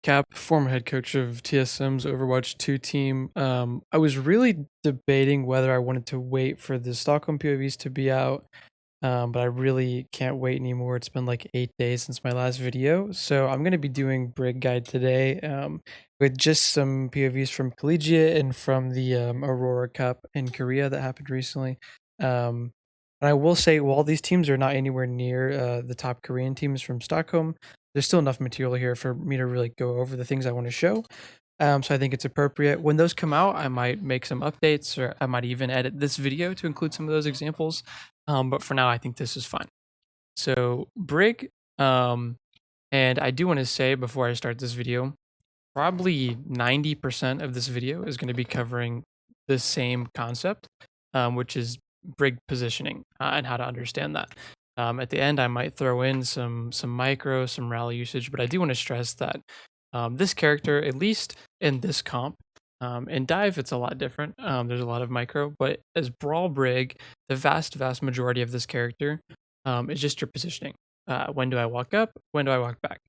Cap, former head coach of TSM's Overwatch 2 team. I was really debating whether I wanted to wait for the Stockholm POVs to be out, but I really can't wait anymore. It's been like 8 days since my last video, so I'm going to be doing Brig Guide today with just some POVs from Collegiate and from the Aurora Cup in Korea that happened recently. And I will say, while these teams are not anywhere near the top Korean teams from Stockholm, there's still enough material here for me to really go over the things I want to show. So I think it's appropriate. When those come out, I might make some updates, or I might even edit this video to include some of those examples. But for now, I think this is fine. So Brig, and I do want to say before I start this video, probably 90% of this video is going to be covering the same concept, which is Brig positioning and how to understand that. At the end, I might throw in some micro, some rally usage, but I do want to stress that this character, at least in this comp, in dive, it's a lot different. There's a lot of micro, but as brawl Brig, the vast majority of this character is just your positioning. When do I walk up? When do I walk back?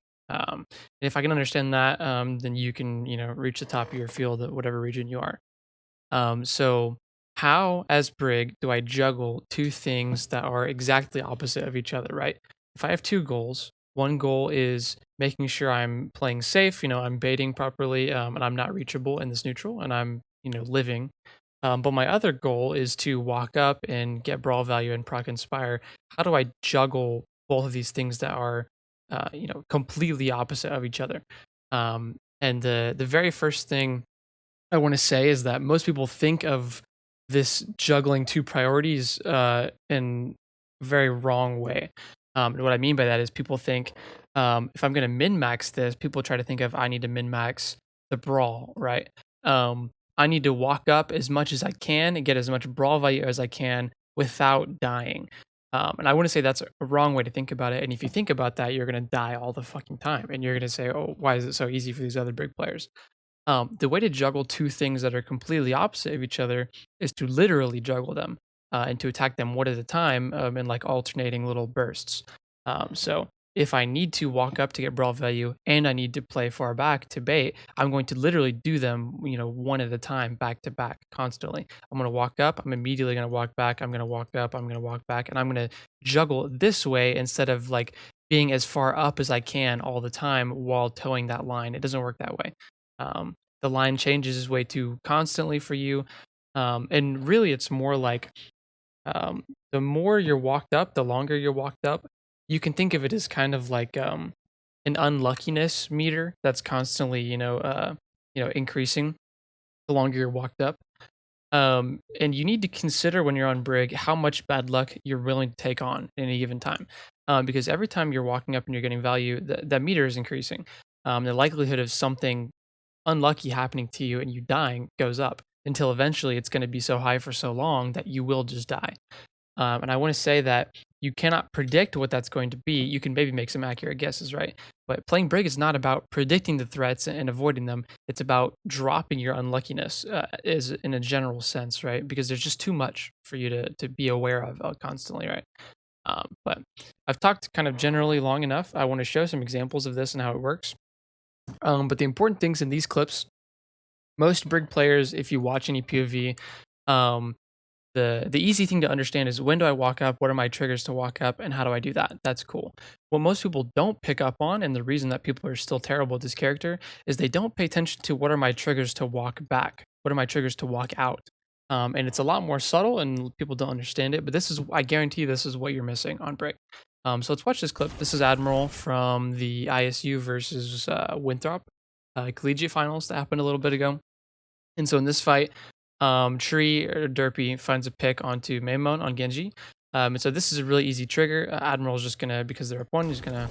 If I can understand that, then you can, reach the top of your field at whatever region you are. So how, as Brig, do I juggle two things that are exactly opposite of each other, right? If I have two goals, one goal is making sure I'm playing safe, I'm baiting properly, and I'm not reachable in this neutral, and I'm, living. But my other goal is to walk up and get brawl value and proc inspire. How do I juggle both of these things that are, completely opposite of each other? And the very first thing I want to say is that most people think of this juggling two priorities in a very wrong way. And what I mean by that is people think if I'm going to min max this, people try to think of I need to min max the brawl, right? I need to walk up as much as I can and get as much brawl value as I can without dying. And I want to say that's a wrong way to think about it. And if you think about that, you're going to die all the fucking time. And you're going to say, oh, why is it so easy for these other big players? The way to juggle two things that are completely opposite of each other is to literally juggle them and to attack them one at a time in like alternating little bursts. So if I need to walk up to get brawl value and I need to play far back to bait, I'm going to literally do them, one at a time, back to back, constantly. I'm going to walk up. I'm immediately going to walk back. I'm going to walk up. I'm going to walk back, and I'm going to juggle this way instead of like being as far up as I can all the time while towing that line. It doesn't work that way. The line changes way too constantly for you. And really, it's more like the more you're walked up, the longer you're walked up. You can think of it as kind of like an unluckiness meter that's constantly, increasing the longer you're walked up. And you need to consider when you're on Brig how much bad luck you're willing to take on in a given time. Because every time you're walking up and you're getting value, that meter is increasing. The likelihood of something unlucky happening to you and you dying goes up until eventually it's going to be so high for so long that you will just die. And I want to say that you cannot predict what that's going to be. You can maybe make some accurate guesses, right? But playing Brig is not about predicting the threats and avoiding them. It's about dropping your unluckiness, is in a general sense, right? Because there's just too much for you to be aware of constantly, right? But I've talked kind of generally long enough. I want to show some examples of this and how it works. But the important things in these clips, most Brig players, if you watch any POV, um, the easy thing to understand is when do I walk up, what are my triggers to walk up, and how do I do that? That's cool. What most people don't pick up on, and the reason that people are still terrible at this character, is they don't pay attention to what are my triggers to walk back, what are my triggers to walk out. And it's a lot more subtle, and people don't understand it. But this is, I guarantee, this is what you're missing on Brig. So let's watch this clip. This is Admiral from the ISU versus Winthrop collegiate finals that happened a little bit ago. And so in this fight, Tree or Derpy finds a pick onto Maimon on Genji. And so this is a really easy trigger. Admiral's just gonna, because they're up one, he's gonna.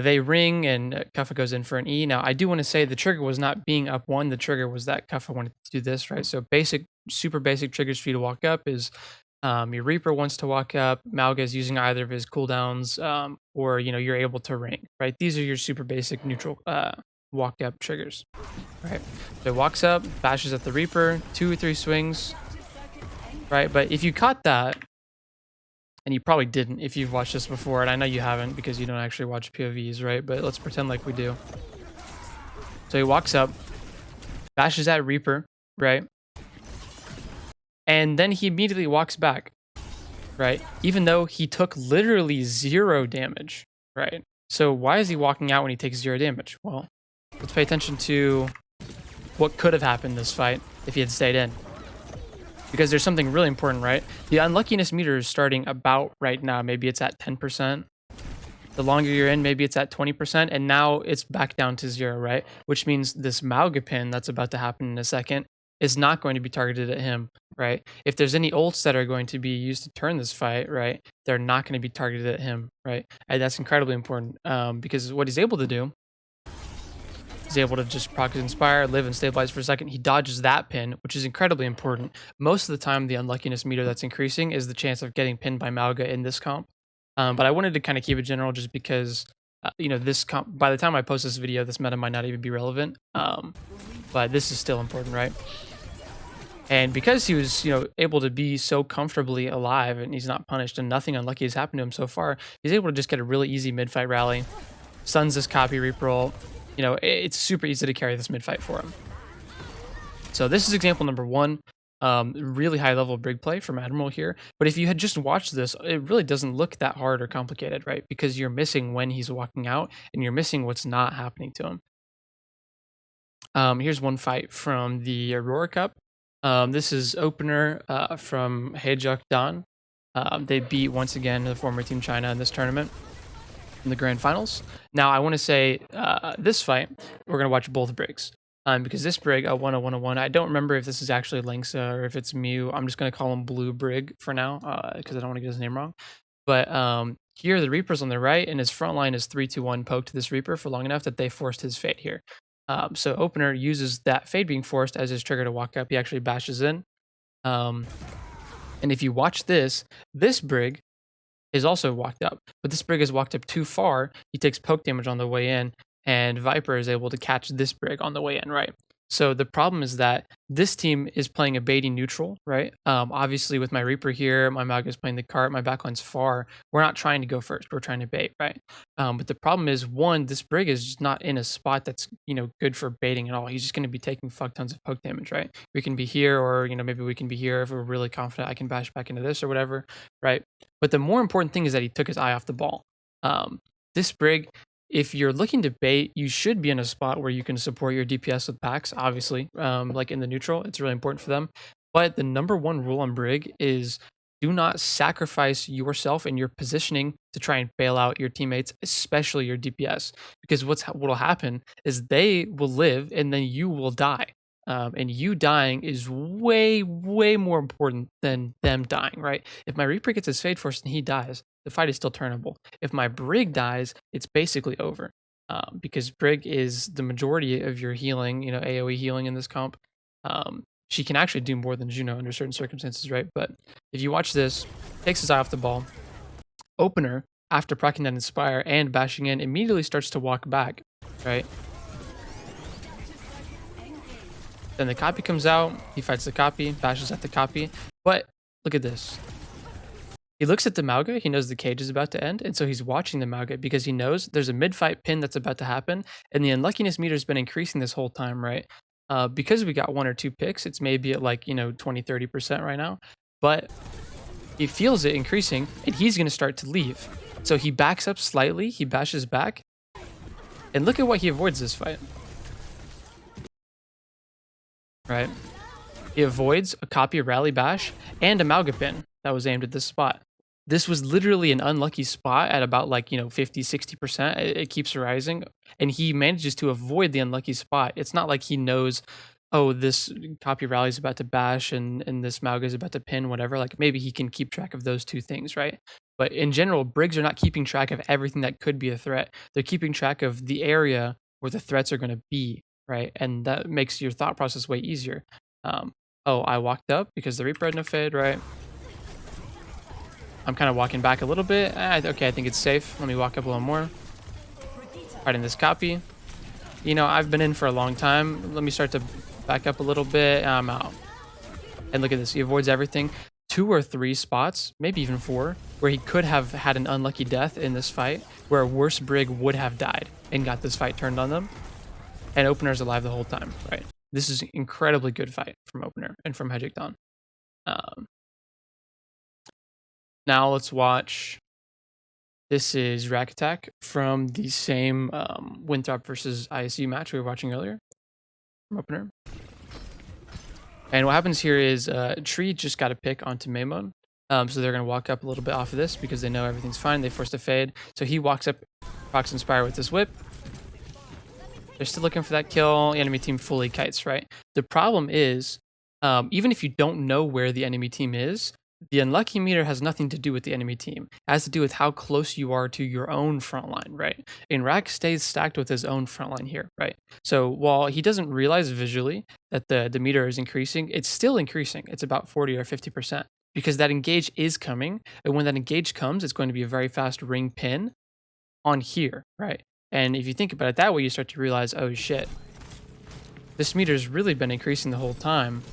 They ring and Kuffa goes in for an E. Now I do want to say the trigger was not being up one. The trigger was that Kuffa wanted to do this, right? So basic, super basic triggers for you to walk up is your Reaper wants to walk up. Malga is using either of his cooldowns, or you're able to ring, right? These are your super basic neutral walk up triggers, right? So it walks up, bashes at the Reaper, 2 or 3 swings, right? But if you caught that, And you probably didn't if you've watched this before, and I know you haven't because you don't actually watch POVs, right? But let's pretend like we do. So he walks up, bashes at Reaper, right? And then he immediately walks back, right? Even though he took literally 0 damage, right? So why is he walking out when he takes 0 damage? Well, let's pay attention to what could have happened this fight if he had stayed in. Because there's something really important, right? The unluckiness meter is starting about right now. Maybe it's at 10%. The longer you're in, maybe it's at 20%. And now it's back down to 0, right? Which means this Mauga pin that's about to happen in a second is not going to be targeted at him, right? If there's any ults that are going to be used to turn this fight, right, they're not going to be targeted at him, right? And that's incredibly important because what he's able to do, he's able to just proc his Inspire, live and stabilize for a second. He dodges that pin, which is incredibly important. Most of the time, the unluckiness meter that's increasing is the chance of getting pinned by Mauga in this comp. But I wanted to kind of keep it general just because, this comp, by the time I post this video, this meta might not even be relevant. But this is still important, right? And because he was, able to be so comfortably alive and he's not punished and nothing unlucky has happened to him so far, he's able to just get a really easy mid-fight rally, stuns this copy Reaper ult. It's super easy to carry this mid-fight for him. So this is example number 1. Really high level Brig play from Admiral here. But if you had just watched this, it really doesn't look that hard or complicated, right? Because you're missing when he's walking out and you're missing what's not happening to him. Here's one fight from the Aurora Cup. This is opener from Juggling. They beat, once again, the former Team China in this tournament in the grand finals. Now, I want to say this fight, we're going to watch both Brigs. Because this Brig, 10101, I don't remember if this is actually Lingsa or if it's Mew. I'm just going to call him Blue Brig for now because I don't want to get his name wrong. But here, the Reaper's on the right, and his front line is 3-2-1 poked this Reaper for long enough that they forced his fade here. So opener uses that fade being forced as his trigger to walk up. He actually bashes in. And if you watch this Brig is also walked up, but this Brig has walked up too far. He takes poke damage on the way in, and Viper is able to catch this Brig on the way in, right? So the problem is that this team is playing a baiting neutral, right? Obviously with my Reaper here, my Mauga is playing the cart, my backline's far. We're not trying to go first, we're trying to bait, right? But the problem is, one, this Brig is just not in a spot that's, good for baiting at all. He's just going to be taking fuck tons of poke damage, right? We can be here, or, maybe we can be here if we're really confident I can bash back into this or whatever, right? But the more important thing is that he took his eye off the ball. This Brig, if you're looking to bait, you should be in a spot where you can support your DPS with packs, obviously, like in the neutral. It's really important for them. But the number 1 rule on Brig is do not sacrifice yourself and your positioning to try and bail out your teammates, especially your DPS. Because what'll happen is they will live and then you will die. And you dying is way, way more important than them dying, right? If my Reaper gets his fade forced and he dies, the fight is still turnable. If my Brig dies, it's basically over. Because Brig is the majority of your healing, AoE healing in this comp. She can actually do more than Juno under certain circumstances, right? But if you watch this, takes his eye off the ball. Opener, after proccing that Inspire and bashing in, immediately starts to walk back, right? Then the copy comes out, he fights the copy, bashes at the copy. But look at this. He looks at the Mauga, he knows the cage is about to end, and so he's watching the Mauga because he knows there's a mid-fight pin that's about to happen, and the unluckiness meter has been increasing this whole time, right? Because we got 1 or 2 picks, it's maybe at like, 20-30% right now, but he feels it increasing, and he's going to start to leave. So he backs up slightly, he bashes back, and look at what he avoids this fight. Right? He avoids a copy rally bash and a Mauga pin that was aimed at this spot. This was literally an unlucky spot at about 50-60%. It keeps rising, and he manages to avoid the unlucky spot. It's not like he knows, oh, this copy rally is about to bash and this Mauga is about to pin, whatever. Like maybe he can keep track of those 2 things, right? But in general, Brigs are not keeping track of everything that could be a threat. They're keeping track of the area where the threats are going to be, right? And that makes your thought process way easier. Oh, I walked up because the Reaper had no fade, right? I'm kind of walking back a little bit. Okay, I think it's safe. Let me walk up a little more. Fighting this copy. I've been in for a long time. Let me start to back up a little bit. I'm out. And look at this. He avoids everything. 2 or 3 spots, maybe even 4, where he could have had an unlucky death in this fight, where a worse Brig would have died and got this fight turned on them. And Opener's alive the whole time, right? This is an incredibly good fight from Opener and from Hedgehog. Now let's watch. This is Rack Attack from the same Winthrop versus ISU match we were watching earlier from Opener. And what happens here is Tree just got a pick onto Maymon. So they're going to walk up a little bit off of this because they know everything's fine. They forced a fade. So he walks up, procs Inspire with this whip. They're still looking for that kill. The enemy team fully kites, right? The problem is, even if you don't know where the enemy team is, the unlucky meter has nothing to do with the enemy team. It has to do with how close you are to your own front line, right? And Rack stays stacked with his own front line here, right? So while he doesn't realize visually that the meter is increasing, it's still increasing. It's about 40 or 50% because that engage is coming. And when that engage comes, it's going to be a very fast ring pin on here, right? And if you think about it that way, you start to realize, oh shit, this meter's really been increasing the whole time.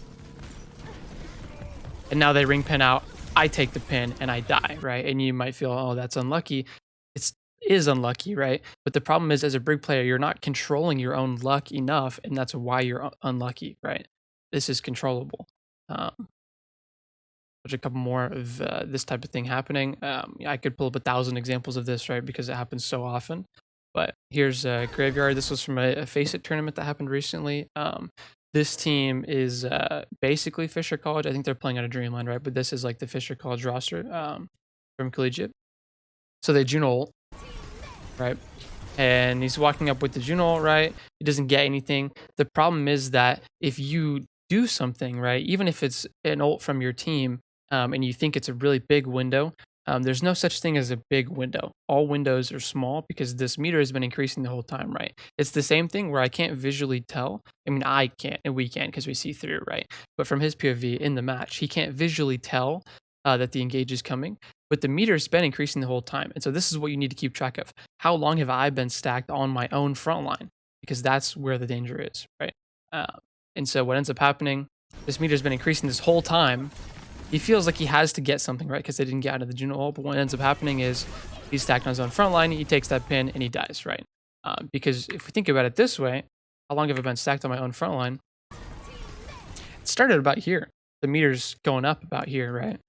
And now they ring pin out, I take the pin and I die, right? And you might feel, oh, that's unlucky. It is unlucky, right? But the problem is, as a Brig player, you're not controlling your own luck enough, and that's why you're unlucky, right? This is controllable. There's a couple more of this type of thing happening. I could pull up 1,000 examples of this, right? Because it happens so often. But here's a Graveyard. This was from a Face It tournament that happened recently. This team is basically Fisher College. I think they're playing out of Dreamland, right? But this is like the Fisher College roster from Collegiate. So they Juno ult, right? And he's walking up with the Juno ult, right? He doesn't get anything. The problem is that if you do something, right, even if it's an ult from your team and you think it's a really big window, there's no such thing as a big window. All windows are small because this meter has been increasing the whole time, right? It's the same thing where I can't visually tell. I mean, I can't, and we can because we see through, right? But from his POV in the match, he can't visually tell that the engage is coming. But the meter's been increasing the whole time. And so this is what you need to keep track of. How long have I been stacked on my own front line? Because that's where the danger is, right? And so what ends up happening, this meter's been increasing this whole time. He feels like he has to get something, right? Because they didn't get out of the Juno ult. But what ends up happening is he's stacked on his own front line. He takes that pin and he dies, right? Because if we think about it this way, how long have I been stacked on my own front line? It started about here. The meter's going up about here, right?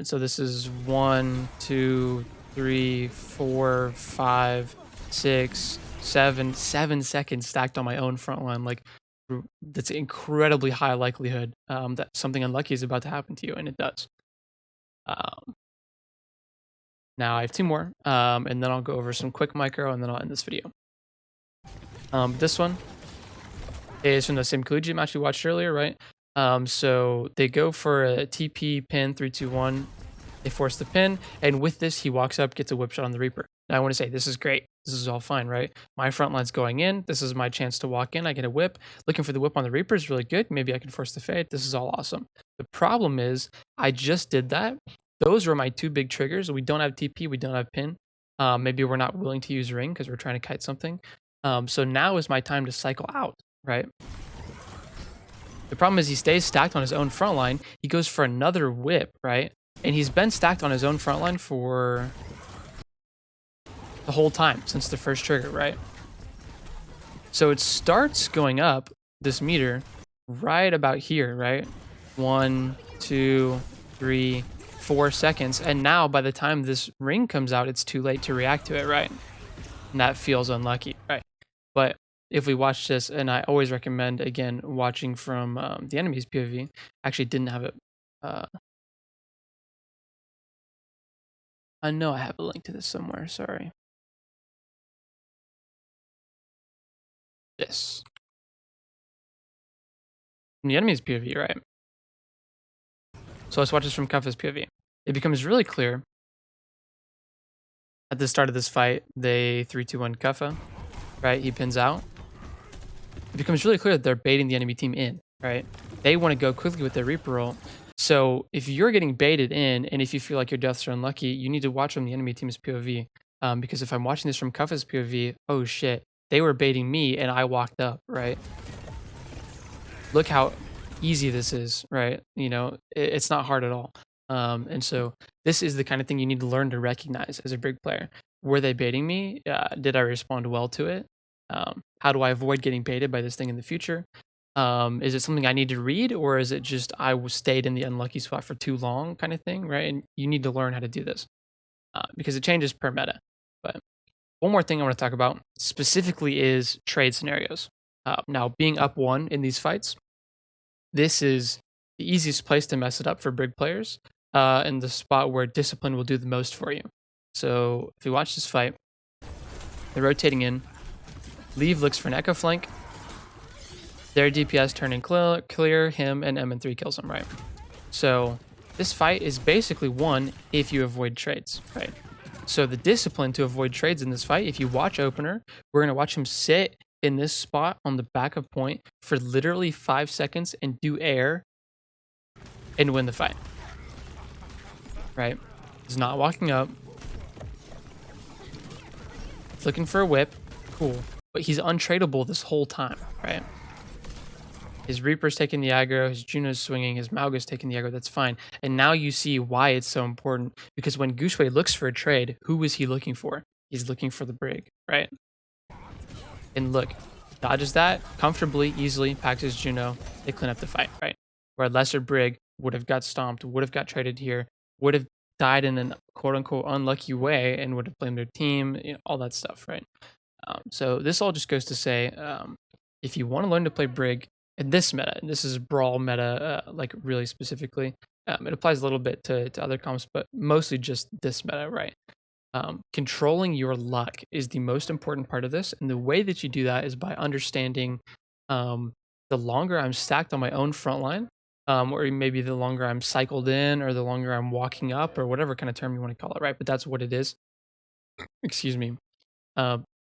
So this is 1, 2, 3, 4, 5, 6, 7 seconds stacked on my own front line. Like, that's incredibly high likelihood that something unlucky is about to happen to you, and it does. Now I have 2 more, and then I'll go over some quick micro, and then I'll end this video. This one is from the same collegiate match we watched earlier, right? So they go for a TP pin 3, 2, 1. They force the pin, and with this, he walks up, gets a whip shot on the Reaper. Now I want to say this is great. This is all fine, right? My front line's going in. This is my chance to walk in. I get a whip. Looking for the whip on the Reaper is really good. Maybe I can force the fade. This is all awesome. The problem is I just did that. Those were my 2 big triggers. We don't have TP. We don't have pin. Maybe we're not willing to use ring because we're trying to kite something. So now is my time to cycle out, right? The problem is he stays stacked on his own front line. He goes for another whip, right? And he's been stacked on his own front line for the whole time since the first trigger, right? So it starts going up, this meter, right about here, right? 1, 2, 3, 4 seconds. And now by the time this ring comes out, it's too late to react to it, right? And that feels unlucky, right? But if we watch this, and I always recommend, again, watching from the enemy's POV, actually didn't have it. I know I have a link to this somewhere, sorry. This. From the enemy's POV, right? So let's watch this from Kuffa's POV. It becomes really clear at the start of this fight, they 3, 2, 1 Kuffa, right? He pins out. It becomes really clear that they're baiting the enemy team in, right? They want to go quickly with their Reaper ult. So if you're getting baited in, and if you feel like your deaths are unlucky, you need to watch from the enemy team's POV. Because if I'm watching this from Kuffa's POV, oh shit, they were baiting me and I walked up, right? Look how easy this is, right? It's not hard at all. And so this is the kind of thing you need to learn to recognize as a Brig player. Were they baiting me? Did I respond well to it? How do I avoid getting baited by this thing in the future? Is it something I need to read, or is it just stayed in the unlucky spot for too long, kind of thing, right? And you need to learn how to do this because it changes per meta. But one more thing I want to talk about specifically is trade scenarios. Now, being up one in these fights, this is the easiest place to mess it up for Brig players, and the spot where discipline will do the most for you. So if you watch this fight, they're rotating in. Leave looks for an echo flank. Their DPS turning clear him, and MN3 kills him, right? So this fight is basically won if you avoid trades, right? So the discipline to avoid trades in this fight, if you watch opener, we're going to watch him sit in this spot on the back of point for literally 5 seconds and do air and win the fight, right? He's not walking up. He's looking for a whip. Cool. But he's untradeable this whole time, right? His Reaper's taking the aggro, his Juno's swinging, his Mauga's taking the aggro, that's fine. And now you see why it's so important, because when Gushue looks for a trade, who is he looking for? He's looking for the Brig, right? And look, dodges that comfortably, easily, packs his Juno, they clean up the fight, right? Where a lesser Brig would have got stomped, would have got traded here, would have died in an quote-unquote unlucky way and would have blamed their team, all that stuff, right? So this all just goes to say, if you want to learn to play Brig in this meta, and this is brawl meta, like really specifically, it applies a little bit to other comps, but mostly just this meta, right? Controlling your luck is the most important part of this, and the way that you do that is by understanding the longer I'm stacked on my own front line, or maybe the longer I'm cycled in, or the longer I'm walking up, or whatever kind of term you want to call it, right? But that's what it is. Excuse me.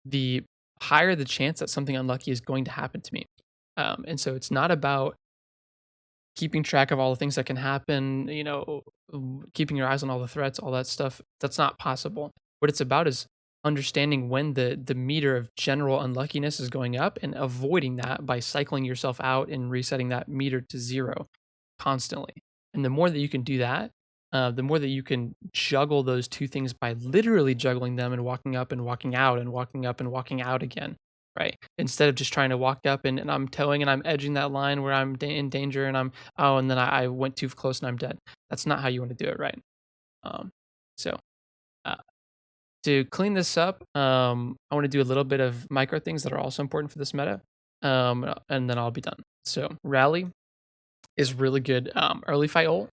The higher the chance that something unlucky is going to happen to me. And so it's not about keeping track of all the things that can happen, keeping your eyes on all the threats, all that stuff. That's not possible. What it's about is understanding when the meter of general unluckiness is going up and avoiding that by cycling yourself out and resetting that meter to 0 constantly. And the more that you can do that, the more that you can juggle those two things by literally juggling them and walking up and walking out and walking up and walking out again, right? Instead of just trying to walk up and I'm towing and I'm edging that line where I'm in danger and and then I went too close and I'm dead. That's not how you want to do it, right? So uh, to clean this up, I want to do a little bit of micro things that are also important for this meta, and then I'll be done. So rally is really good early fight ult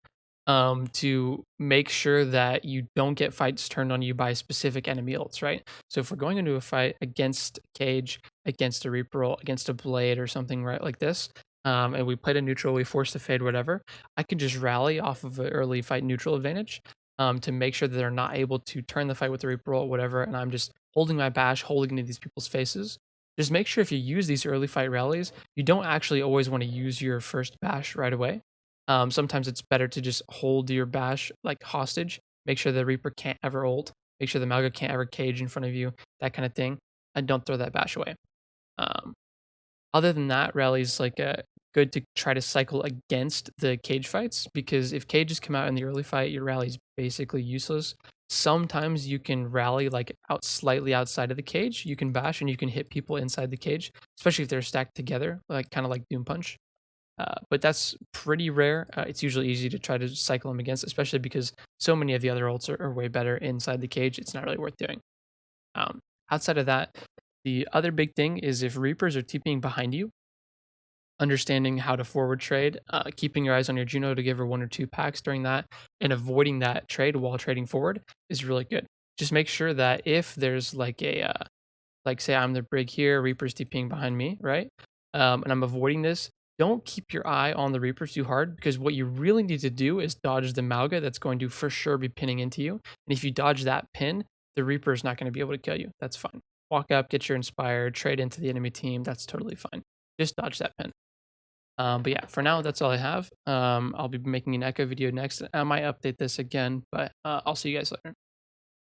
to make sure that you don't get fights turned on you by specific enemy ults, right? So if we're going into a fight against Cage, against a Reaper ult, against a Blade or something right like this, and we played a neutral, we forced a fade, whatever, I can just rally off of an early fight neutral advantage to make sure that they're not able to turn the fight with the Reaper ult, whatever, and I'm just holding my bash, holding into these people's faces. Just make sure if you use these early fight rallies, you don't actually always want to use your first bash right away. Sometimes it's better to just hold your bash like hostage, make sure the Reaper can't ever ult, make sure the Mauga can't ever cage in front of you, that kind of thing, and don't throw that bash away. Um, Other than that, rally's like good to try to cycle against the cage fights, because if cages come out in the early fight, your rally's basically useless. Sometimes you can rally like out slightly outside of the cage. You can bash and you can hit people inside the cage, especially if they're stacked together, like kind of like Doom Punch. But that's pretty rare. It's usually easy to try to cycle them against, especially because so many of the other ults are way better inside the cage. It's not really worth doing. Um, Outside of that, the other big thing is if Reapers are TPing behind you, understanding how to forward trade, keeping your eyes on your Juno to give her 1 or 2 packs during that, and avoiding that trade while trading forward is really good. Just make sure that if there's like like say I'm the Brig here, Reaper's TPing behind me, right? And I'm avoiding this. Don't keep your eye on the Reapers too hard, because what you really need to do is dodge the Mauga that's going to for sure be pinning into you. And if you dodge that pin, the Reaper is not going to be able to kill you. That's fine. Walk up, get your inspired, trade into the enemy team. That's totally fine. Just dodge that pin. But yeah, for now, that's all I have. I'll be making an Echo video next. I might update this again, but I'll see you guys later.